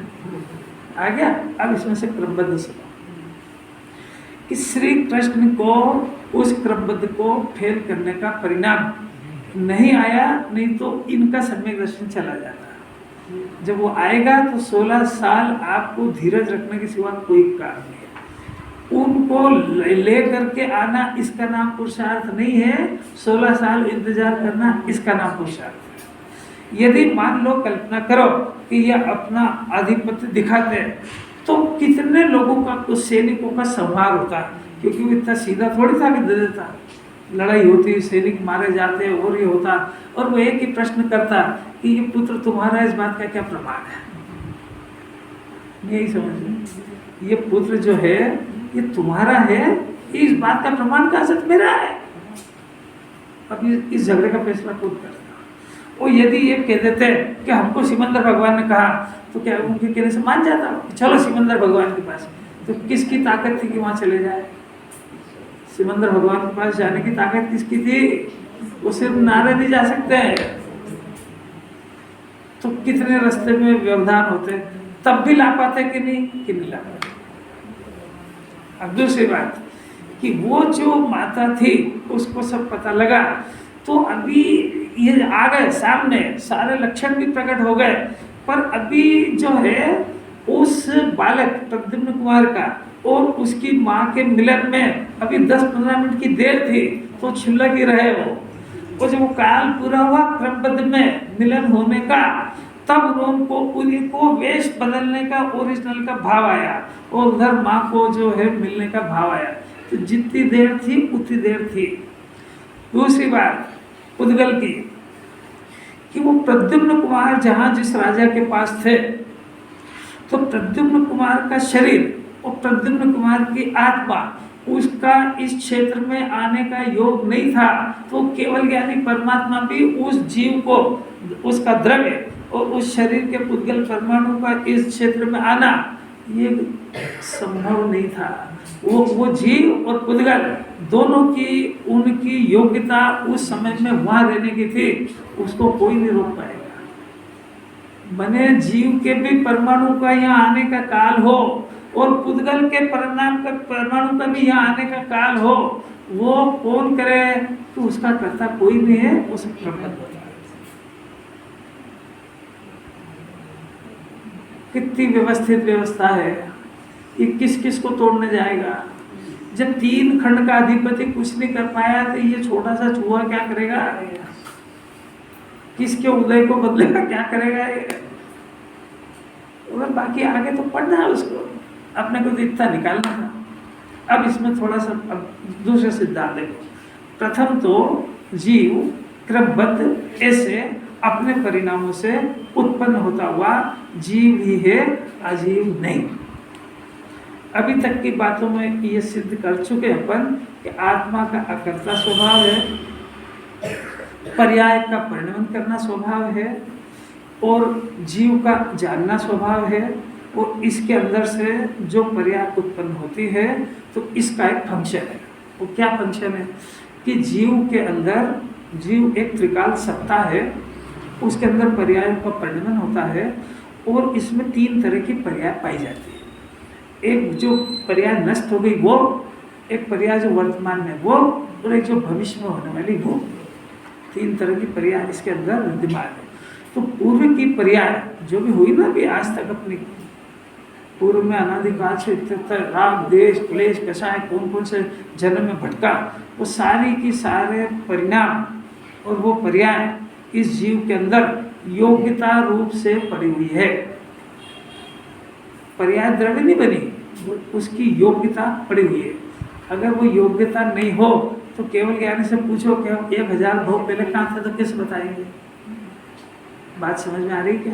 आ गया। अब इसमें से क्रमबद्ध सुनो कि श्री कृष्ण को उस क्रमबद्ध को फेल करने का परिणाम नहीं आया, नहीं तो इनका सम्यक दर्शन चला जाता। जब वो आएगा तो 16 साल आपको धीरज रखने के सिवा कोई काम नहीं है। उनको ले करके आना इसका नाम पुरुषार्थ नहीं है, 16 साल इंतजार करना इसका नाम पुरुषार्थ है। यदि मान लो, कल्पना करो कि यह अपना आधिपत्य दिखाते हैं, तो कितने लोगों का, कुछ सैनिकों का संहार होता, क्योंकि वो इतना सीधा थोड़ी था कि दे देता। लड़ाई होती, सैनिक मारे जाते, और ये होता, और वो एक ही प्रश्न करता कि ये पुत्र तुम्हारा, इस बात का क्या प्रमाण है? यही समझ, ये पुत्र जो है ये तुम्हारा है, इस बात का प्रमाण कहाँ से? मेरा है। अब इस झगड़े का फैसला खुद करता। वो यदि ये कह देते कि हमको सिमंदर भगवान ने कहा, तो क्या उनके कहने से मान जाता? चलो सिमंदर भगवान के पास। तो किसकी ताकत थी कि वहाँ चले जाए? सिमंदर भगवान के पास जाने की ताकत किसकी थी? वो सिर्फ नारद ही जा सकते हैं। तो कितने रास्ते में व्यवधान होते, तब भी ला पाते कि नहीं ला पाते। अब दूसरी बात कि वो जो माता थी उसको सब पता लगा, तो अभी ये आ गए सामने, सारे लक्षण भी प्रकट हो गए, पर अभी जो है उस बालक प्रद्युम्न कुमार का और उसकी माँ के मिलन में अभी 10-15 मिनट की देर थी, तो क्षुल्लक ही रहे वो जब वो काल पूरा हुआ क्रमबद्ध में मिलन होने का, तब उनको वेश बदलने का ओरिजिनल का भाव आया, और उधर माँ को जो है मिलने का भाव आया। तो जितनी देर थी उतनी देर थी। दूसरी बात उद्गल की कि वो प्रद्युम्न कुमार जहाँ जिस राजा के पास थे, तो प्रद्युम्न कुमार का शरीर और प्रद्युम्न कुमार की आत्मा, उसका इस क्षेत्र में आने का योग नहीं था। तो केवल ज्ञानी परमात्मा भी उस जीव को, उसका द्रव्य और उस शरीर के पुद्गल परमाणु का इस क्षेत्र में आना ये संभव नहीं था। वो जीव और पुद्गल दोनों की उनकी योग्यता उस समय में वहाँ रहने की थी, उसको कोई नहीं रोक पाएगा। बने जीव के भी परमाणु का यहाँ आने का काल हो, और पुद्गल के परमाणु का भी यहाँ आने का काल हो, वो कौन करे? तो उसका कर्ता कोई नहीं है, वो सब क्रमबद्ध होता है। कितनी व्यवस्थित व्यवस्था है, ये किस किस को तोड़ने जाएगा? जब 3 खंड का अधिपति कुछ नहीं कर पाया, तो ये छोटा सा चूहा क्या करेगा? किसके उदय को बदलेगा? क्या करेगा ये? और बाकी आगे तो पढ़ना है उसको, अपने को तो इतना निकालना था। अब इसमें थोड़ा सा दूसरे सिद्धांत देखो। प्रथम तो जीव क्रमबद्ध ऐसे अपने परिणामों से उत्पन्न होता हुआ जीव ही है, अजीव नहीं। अभी तक की बातों में ये सिद्ध कर चुके अपन कि आत्मा का अकर्ता स्वभाव है, पर्याय का परिणमन करना स्वभाव है, और जीव का जानना स्वभाव है, और इसके अंदर से जो पर्याय उत्पन्न होती है तो इसका एक फंक्शन है। वो क्या फंक्शन है? कि जीव के अंदर जीव एक त्रिकाल सत्ता है, उसके अंदर पर्यायों का परिणमन होता है और इसमें 3 तरह की पर्याय पाई जाती है। एक जो पर्याय नष्ट हो गई वो, एक पर्याय जो वर्तमान में वो, और एक जो भविष्य में होने वाली वो। 3 तरह की पर्याय इसके अंदर विद्यमान है। तो पूर्व की पर्याय जो भी हुई ना भी आज तक अपनी, पूर्व में अनादिकाल से राग देश क्लेश कषाय कौन कौन से जन्म में भटका, वो सारी की सारे परिणाम और वो पर्याय इस जीव के अंदर योग्यता रूप से पड़ी हुई है। पर्याय द्रव्य नहीं बनी, उसकी योग्यता पड़ी हुई है। अगर वो योग्यता नहीं हो तो केवल ज्ञानी से पूछो कि 1000 भोग पहले कहाँ था तो कैसे बताएंगे? बात समझ में आ रही क्या?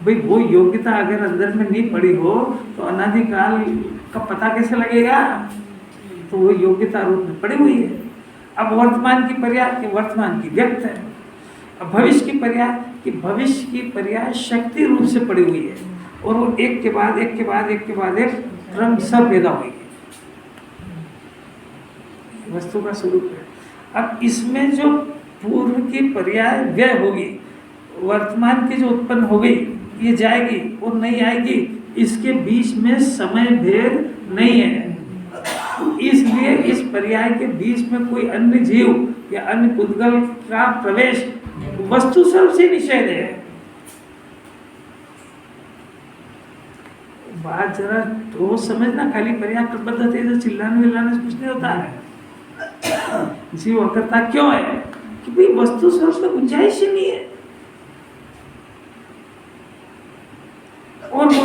भाई वो योग्यता अगर अंदर में नहीं पड़ी हो तो अनादिकाल का पता कैसे लगेगा? तो वो योग्यता रूप में पड़ी हुई है। अब वर्तमान की पर्याय कि वर्तमान की व्यक्त है। अब भविष्य की पर्याय कि भविष्य की पर्याय शक्ति रूप से पड़ी हुई है और वो एक के बाद एक के बाद एक के बाद एक क्रम सब पैदा हुई है, वस्तु का स्वरूप है। अब इसमें जो पूर्व की पर्याय व्यय होगी, वर्तमान की जो उत्पन्न हो गई ये जाएगी और नहीं आएगी, इसके बीच में समय भेद नहीं है। इसलिए इस पर्याय के बीच में कोई अन्य जीव या अन्य पुद्गल का प्रवेश वस्तु स्वरूप से निषेध है। बात जरा तो समझना, खाली पर्याय क्रमबद्ध थे तो चिल्लाने विल्लाने से कुछ नहीं होता है। जीव अकर्ता क्यों है कि भाई वस्तु स्वरूप में गुंजाइश ही नहीं है और वो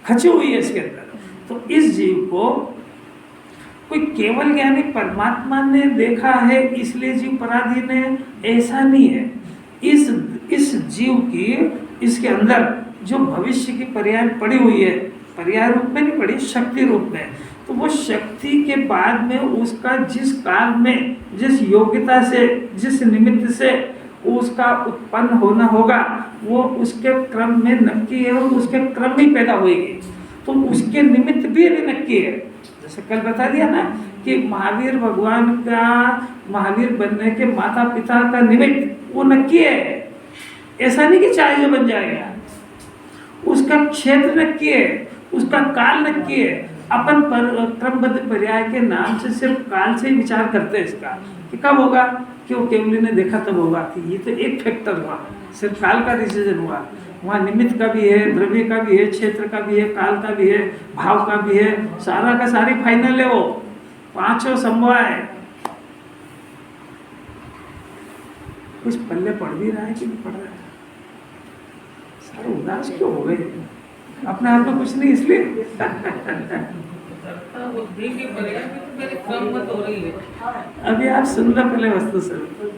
खची हुई है इसके अंदर। तो इस जीव को कोई केवल ज्ञानी परमात्मा ने देखा है इसलिए जीव पराधीन है, ऐसा नहीं है। इस जीव की इसके अंदर जो भविष्य की पर्याय पड़ी हुई है, पर्याय रूप में नहीं पड़ी, शक्ति रूप में, तो वो शक्ति के बाद में उसका जिस काल में जिस योग्यता से जिस निमित्त से उसका उत्पन्न होना होगा वो उसके क्रम में नक्की है और उसके क्रम में पैदा होएगी। तो उसके निमित्त भी अभी नक्की है। जैसे कल बता दिया ना कि महावीर भगवान का महावीर बनने के माता पिता का निमित्त वो नक्की है। ऐसा नहीं कि चाहे जो बन जाएगा, उसका क्षेत्र नक्की है, उसका काल नक्की है। अपन पर क्रमबद्ध पर्याय के नाम से सिर्फ काल से ही विचार करते हैं इसका कि कब होगा, क्यों केवली ने देखा तब होगा, कि ये तो एक फैक्टर हुआ, सिर्फ काल का डिसीजन हुआ। वहाँ निमित्त का भी है, द्रव्य का भी है, क्षेत्र का भी है, काल का भी है, भाव का भी है, सारा का सारी फाइनल है। वो पांचों संभव है। कुछ पल्ले पढ़ भी रहा है कि नहीं पढ़ रहा है? सारे उदास क्यों हो गए? अपने आप में कुछ नहीं इसलिए बुद्धि की पर्याय में तो मेरी क्रमबद्ध हो रही है। अभी आप सुन लो पहले वस्तु स्वरूप।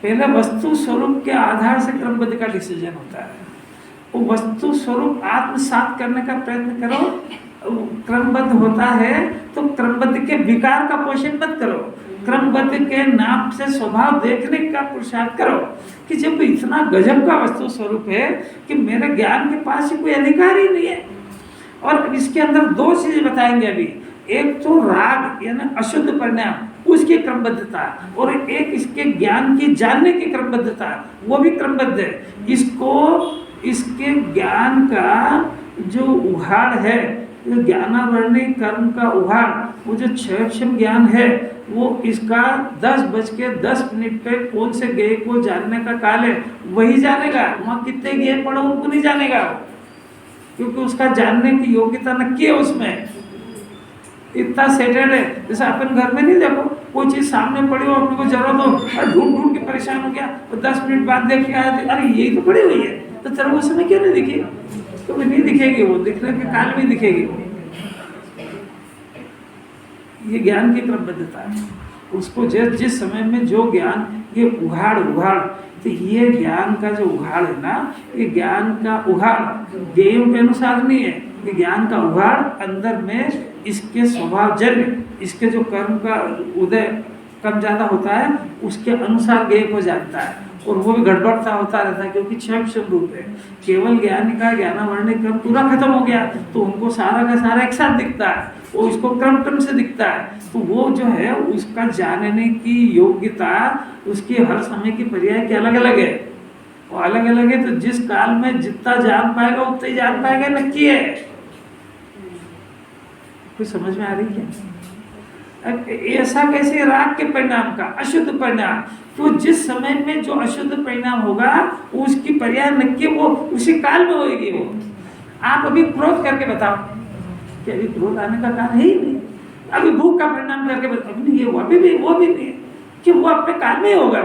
पहले वस्तु स्वरूप के आधार से क्रमबद्ध का डिसीजन होता है। वो वस्तु स्वरूप आत्मसात करने का प्रयत्न करो। क्रमबद्ध होता है तो क्रमबद्ध के विकार का पोषण मत करो, क्रमबद्ध के नाम से स्वभाव देखने का पुरुषार्थ करो कि जब इतना गजब का वस्तु स्वरूप है कि मेरे ज्ञान के पास ही कोई अधिकार ही नहीं है। और इसके अंदर 2 चीजें बताएंगे अभी। एक तो राग यानी अशुद्ध परिणाम, उसकी क्रमबद्धता, और एक इसके ज्ञान की जानने की क्रमबद्धता, वो भी क्रमबद्ध है। इसको इसके ज्ञान का जो उघाड़ है, जो ज्ञानावरणी कर्म का उघाड़, वो जो क्षयक्षम ज्ञान है, वो इसका 10:10 पे कौन से गेय को जानने का काल है वही जानेगा। वहाँ कितने गेय पढ़ो उनको नहीं जानेगा, क्योंकि उसका जानने की योग्यता नक्की है, उसमें इतना सेटेड है। जैसे अपन घर में नहीं देखो कोई चीज सामने पड़ी हो, अपने को जरूरत हो, अरे ढूंढ ढूंढ के परेशान हो गया, तो 10 मिनट बाद देख के आया, अरे यही तो पड़ी हुई है, तो तेरे को उस समय क्यों नहीं दिखी? तो नहीं दिखेगी, वो दिखने के काल में दिखेगी। ये ज्ञान की क्रमबद्धता है। उसको जिस समय में जो ज्ञान ये उघाड़, तो ये ज्ञान का जो उघाड़ है ना, ये ज्ञान का उघाड़ गेयों के अनुसार नहीं है। ये ज्ञान का उघाड़ अंदर में इसके स्वभाव जन्य, इसके जो कर्म का उदय कम ज़्यादा होता है उसके अनुसार गेय को जानता है, और वो भी गड़बड़ता होता रहता है, क्योंकि क्षय रूप है। केवल ज्ञान का ज्ञानावरणी क्रम पूरा खत्म हो गया तो उनको सारा का सारा एक साथ दिखता है, वो उसको क्रम क्रम से दिखता है। तो वो जो है उसका जानने की योग्यता उसकी हर समय की पर्याय की अलग अलग है। वो अलग अलग है, तो जिस काल में जितना जान पाएगा उतना ही जान पाएगा, नक्की है। कुछ समझ में आ रही है? ऐसा कैसे राग के परिणाम का अशुद्ध परिणाम, तो जिस समय में जो अशुद्ध परिणाम होगा उसकी पर्याय नक्की वो उसी काल में होगी। वो आप अभी क्रोध करके बताओ कि अभी क्रोध आने का कारण है ही नहीं। अभी भूख का परिणाम करके बताओ, नहीं ये वो भी नहीं है कि वो अपने काल में ही होगा।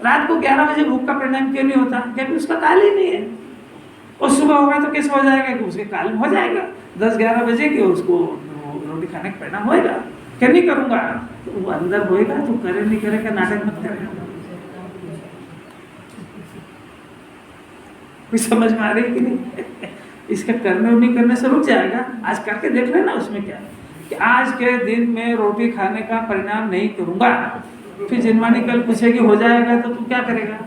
रात को 11 बजे भूख का परिणाम क्यों नहीं होता? क्योंकि उसका काल ही नहीं है। और सुबह होगा तो कैसे हो जाएगा कि उसके काल में हो जाएगा। 10-11 बजे के उसको रोटी खाने का परिणाम होएगा। क्या नहीं करूंगा तो वो अंदर होएगा, तो करे नहीं करेगा, नाटक मत करेगा। कुछ समझ में आ रही है कि नहीं? इसका करने और नहीं करने से रुक जाएगा। आज करके देख लेना, उसमें क्या कि आज के दिन में रोटी खाने का परिणाम नहीं करूंगा। फिर जिनवानी कल पूछेगी हो जाएगा तो तू क्या करेगा?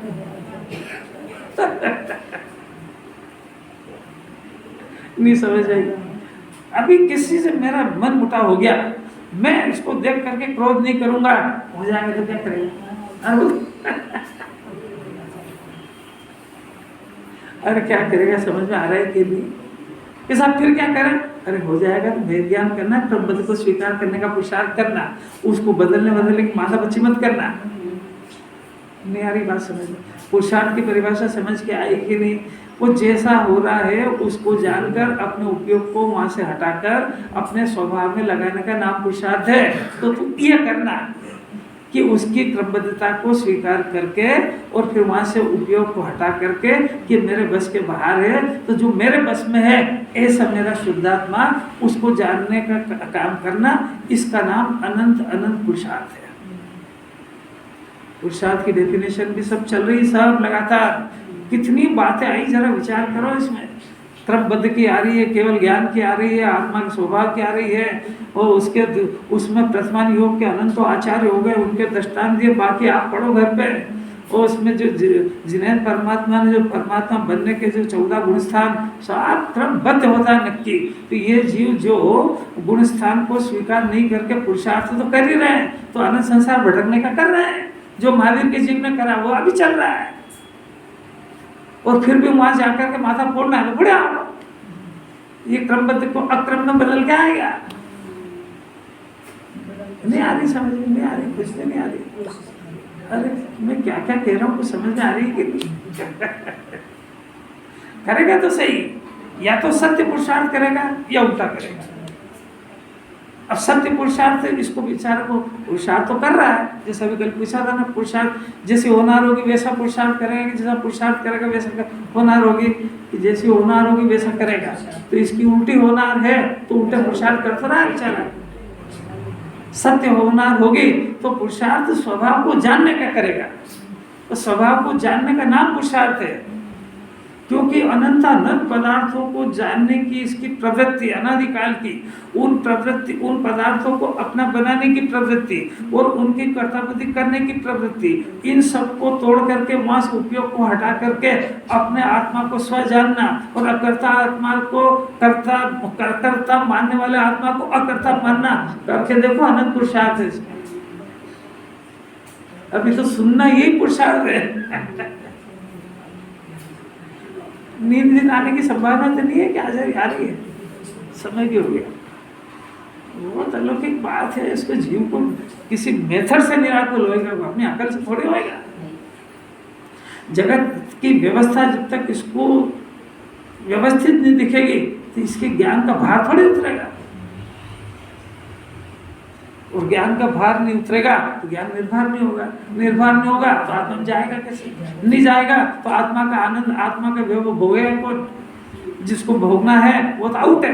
नहीं समझ आएगा। अभी किसी से मेरा मन मुटाव हो गया, मैं इसको देख करके क्रोध नहीं करूंगा, हो जाएगा तो क्या करेगा? अरे क्या करेगा? समझ में आ रहा है कि नहीं? कि साहब फिर क्या करें? अरे हो जाएगा तो भेद ज्ञान करना, प्रबंध को स्वीकार करने का पुरुषार्थ करना, उसको बदलने की माथा बच्ची मत करना। नहीं आ रही बात समझ में? पुरुषार्थ की परिभाषा समझ के आई कि नहीं? वो जैसा हो रहा है उसको जानकर अपने उपयोग को वहां से हटाकर अपने स्वभाव में लगाने का नाम पुरुषार्थ है। तो तू ये करना कि उसकी क्रमबद्धता को स्वीकार करके और फिर वहां से उपयोग को हटा करके कि मेरे बस के बाहर है, तो जो मेरे बस में है ऐसा मेरा शुद्धात्मा, उसको जानने का काम करना, इसका नाम अनंत अनंत पुरुषार्थ है। पुरुषार्थ की डेफिनेशन भी सब चल रही, सब लगातार कितनी बातें आई, जरा विचार करो इसमें। क्रमबद्ध की आ रही है, केवल ज्ञान की आ रही है, आत्मा के स्वभाव की आ रही है, और उसमें प्रथमान योग के अनंत आचार्य हो गए, उनके दृष्टांत दिए। बाकी आप पढ़ो घर पे, और उसमें जो जिन्हें परमात्मा ने जो परमात्मा बनने के जो 14 गुण स्थान सब क्रमबद्ध होता है नक्की। तो ये जीव जो गुण स्थान को स्वीकार नहीं करके पुरुषार्थ तो कर ही रहे हैं, तो अनंत संसार भटकने का कर रहे हैं। जो महावीर के जीव ने करा वो अभी चल रहा है, और फिर भी वहां जाकर के माथा फोड़ना है, बुढ़ा ये क्रमबद्ध को अक्रम में बदल के आएगा। नहीं आ रही समझ में? नहीं आ रही, कुछ नहीं आ रही। अरे मैं क्या क्या कह रहा हूँ, कुछ समझ में आ रही है कि नहीं? करेगा तो सही, या तो सत्य पुरुषार्थ करेगा या उल्टा करेगा। अब सत्य पुरुषार्थ इसको विचार को पुरुषार्थ तो कर रहा है, जैसा अभी कल पूछा था ना, पुरुषार्थ जैसे होनार होगी वैसा पुरुषार्थ करेगा, जैसा पुरुषार्थ करेगा वैसा होनार होगी, जैसी होनार होगी वैसा करेगा। तो इसकी उल्टी होनार है तो उल्टे पुरुषार्थ करता रहा बेचारा। सत्य होनार होगी तो पुरुषार्थ स्वभाव को जानने का करेगा, तो स्वभाव को जानने का नाम पुरुषार्थ है। क्योंकि अनंतानंत पदार्थों को जानने की इसकी प्रवृत्ति अनादिकाल की, उन पदार्थों को अपना बनाने की प्रवृत्ति और उनकी कर्तव्य करने की प्रवृत्ति, इन सबको तोड़ करके वहां से उपयोग को हटा करके अपने आत्मा को स्व जानना, और अकर्ता आत्मा को कर्ता मानने वाले आत्मा को अकर्ता मानना, करके देखो अनंत पुरुषार्थ है। अभी तो सुनना यही पुरुषार्थ है। नींद आने की संभावना तो नहीं है कि आ रही है, समय भी हो गया। वो तो अलौकिक बात है, इसको जीव को किसी मेथड से निराकुल होएगा, अपनी अकल से थोड़ी होएगा। जगत की व्यवस्था जब तक इसको व्यवस्थित नहीं दिखेगी तो इसके ज्ञान का भार थोड़ी उतरेगा, और ज्ञान का भार नहीं उतरेगा तो ज्ञान निर्भर नहीं होगा, निर्भर नहीं होगा तो आत्मा में जाएगा कैसे? नहीं जाएगा तो आत्मा का आनंद, आत्मा का वो भोगेगा कौन? जिसको भोगना है वो तो आउट है।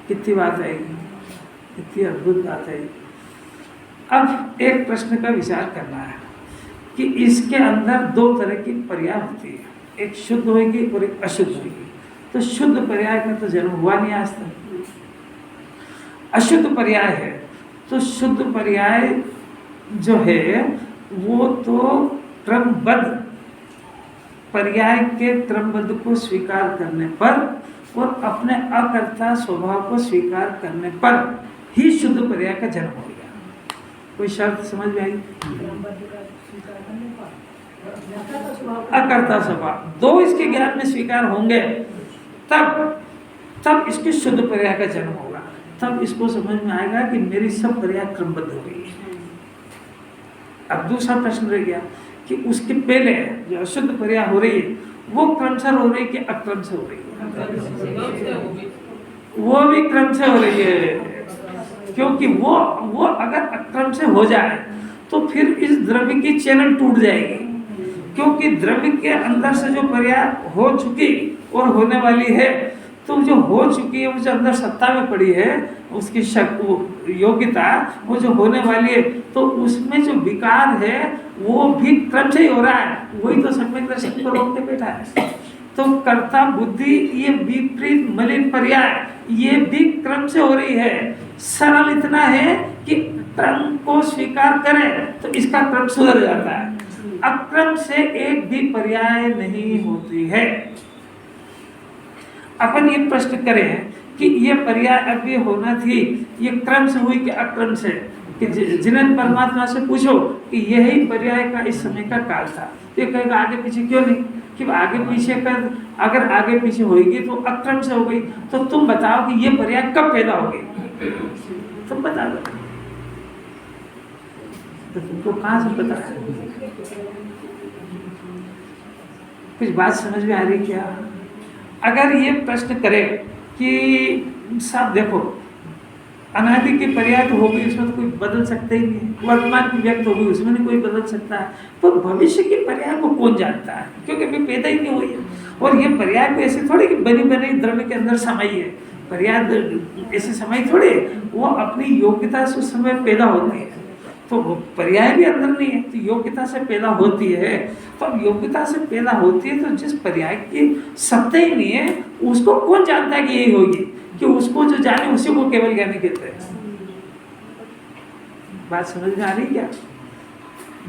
कितनी बात है, कितनी अद्भुत बात है। अब एक प्रश्न का विचार करना है कि इसके अंदर दो तरह की पर्याय होती है, एक शुद्ध होगी और एक अशुद्ध होगी। तो शुद्ध पर्याय का तो जन्म हुआ नहीं आज तक, अशुद्ध पर्याय है। तो शुद्ध पर्याय जो है वो तो क्रमबद्ध पर्याय के क्रमबद्ध को स्वीकार करने पर और अपने अकर्ता स्वभाव को स्वीकार करने पर ही शुद्ध पर्याय का जन्म हो गया। कोई शर्त समझ में आई? अकर्ता स्वभाव दो इसके ज्ञान में स्वीकार होंगे तब इसके शुद्ध पर्याय का जन्म होगा। तब इसको समझ में आएगा कि मेरी सब पर्याय क्रमबद्ध हो रही है। अब दूसरा प्रश्न रह गया कि उसके पहले जो अशुद्ध पर्याय हो रही है वो क्रम से हो रही है कि अक्रम से हो रही है? वो भी क्रम से हो रही है, क्योंकि वो अगर अक्रम से हो जाए तो फिर इस द्रव्य की चैनल टूट जाएगी, क्योंकि द्रव्य के अंदर से जो पर्याय हो चुकी और होने वाली है, तो जो हो चुकी है वो जो अंदर सत्ता में पड़ी है उसकी योग्यता, वो जो होने वाली है, तो उसमें जो विकार है वो भी क्रम से ही हो रहा है। वही तो सम्यक दर्शन को रोक के बैठा है। तो कर्ता बुद्धि ये विपरीत मलिन पर्याय ये भी क्रम से हो रही है। सरल इतना है कि क्रम को स्वीकार करें तो इसका क्रम सुधर जाता है, अक्रम से एक भी पर्याय नहीं होती है। अपन ये प्रश्न करें कि ये पर्याय अब ये होना थी, ये क्रम से हुई कि अक्रम से? कि जिन्हें परमात्मा से पूछो कि यही पर्याय का इस समय का काल था, तो ये कहेगा आगे पीछे क्यों नहीं? कि आगे पीछे कर, अगर आगे पीछे होगी तो अक्रम से हो गई। तो तुम बताओ कि ये पर्याय कब पैदा हो गई? तुम बता दो। तो तुमको कहाँ से पता है? कुछ बात समझ में आ रही क्या? अगर ये प्रश्न करें कि साहब देखो अनादि की पर्याय तो होगी, उसमें तो कोई बदल सकता ही नहीं, वर्तमान की व्यक्त होगी उसमें नहीं कोई बदल सकता है, तो भविष्य की पर्याय को कौन जानता है? क्योंकि अभी पैदा ही नहीं हुई है। और ये पर्याय को ऐसे थोड़ी कि बनी बनाई द्रव्य के अंदर समाई है, पर्याय ऐसे समाई थोड़ी, वो अपनी योग्यता से उस समय पैदा होती है। तो पर्याय भी अंदर नहीं है, तो योग्यता से पैदा होती है। तो अब योग्यता से पैदा होती है, तो जिस पर्याय की सत्ता ही नहीं है उसको कौन जानता है कि यही होगी? कि उसको जो जाने उसी को केवल ज्ञानी कहते हैं। बात समझ में आ रही क्या?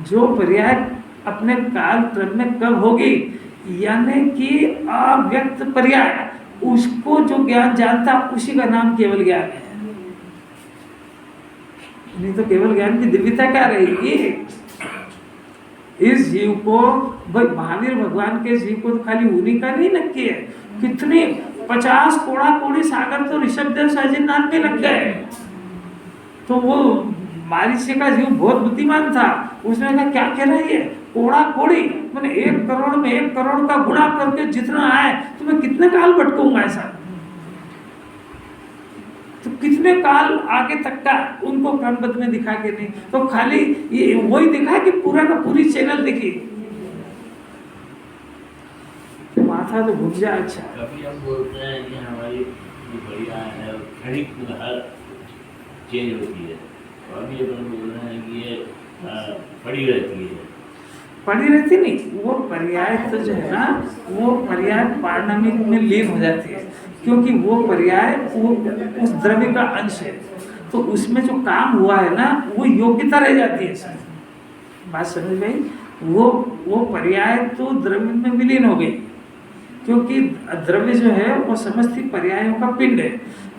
जो पर्याय अपने काल क्रम में कब होगी, यानी कि अव्यक्त पर्याय, उसको जो ज्ञान जानता उसी का नाम केवल ज्ञान है। नहीं तो केवल ज्ञान की दिव्यता क्या रहेगी? इस जीव को महावीर भगवान के जीव को तो खाली उन्हीं का नहीं नक्की है, कितने 50 कोड़ा कोड़ी सागर तो ऋषभदेव सहजनाथ में लग गए। तो वो मारीचे का जीव बहुत बुद्धिमान था, उसने कहा क्या कह रहा है ये कोड़ा कोड़ी, मैंने 1 करोड़ में 1 करोड़ का गुणा करके जितना आए तो मैं कितने काल भटकूंगा ऐसा? तो कितने काल आगे तक का उनको क्रमबद्ध में दिखा के नहीं, तो खाली ये वही दिखा कि पूरा का पूरी चैनल दिखी, माथा तो घूम जाए। अच्छा कभी हम बोलते हैं कि हमारी जो बढ़िया है खड़ी हर चेंज होती है, और अभी अपन बोल रहे हैं कि ये पड़ी रहती है। पड़ी रहती नहीं, वो पर्याय तो जो है ना, वो पर्याय पारणामिक में लीन हो जाती है, क्योंकि वो पर्याय वो उस द्रव्य का अंश है, तो उसमें जो काम हुआ है ना वो योग्यता रह जाती है सर। बात समझ गई? वो पर्याय तो द्रव्य में विलीन हो गई, क्योंकि द्रव्य जो है वो समस्त पर्यायों का पिंड है।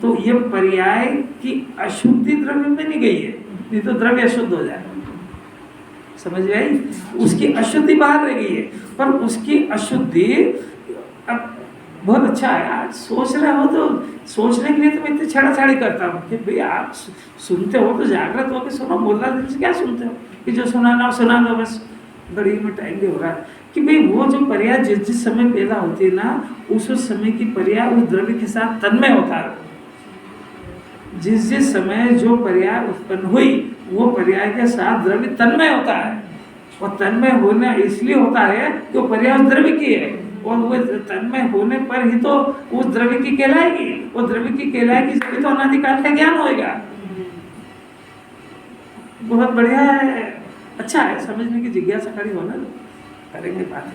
तो ये पर्याय की अशुद्धि द्रव्य में नहीं गई है, नहीं तो द्रव्य अशुद्ध हो जाए। समझ गई? उसकी अशुद्धि बाहर रह गई है, पर उसकी अशुद्धि अब बहुत अच्छा है। आज सोच रहे हो तो सोचने के लिए तो मैं इतनी छेड़ाछाड़ी करता हूँ कि भाई आप सुनते हो तो जागृत होकर सुनो, बोलना दिन से क्या सुनते हो कि जो सुनाना सुना दो बस, बड़ी में टाइम भी हो रहा है कि भाई वो जो पर्याय जिस समय पैदा होती है ना, उस समय की पर्याय उस द्रव्य के साथ तन्मय होता है। जिस समय जो पर्याय उत्पन्न हुई वो पर्याय के साथ द्रव्य तन्मय होता है, और तन्मय होना इसलिए होता है कि वो पर्याय उस द्रव्य की है, और वो तन्मय होने पर ही तो उस द्रव्य की कहलाएगी, वो द्रव्य की कहलाएगी तभी तो अनादिकाल का ज्ञान होएगा। बहुत बढ़िया है, अच्छा है, समझने की जिज्ञासा खड़ी होना, करेंगे बात।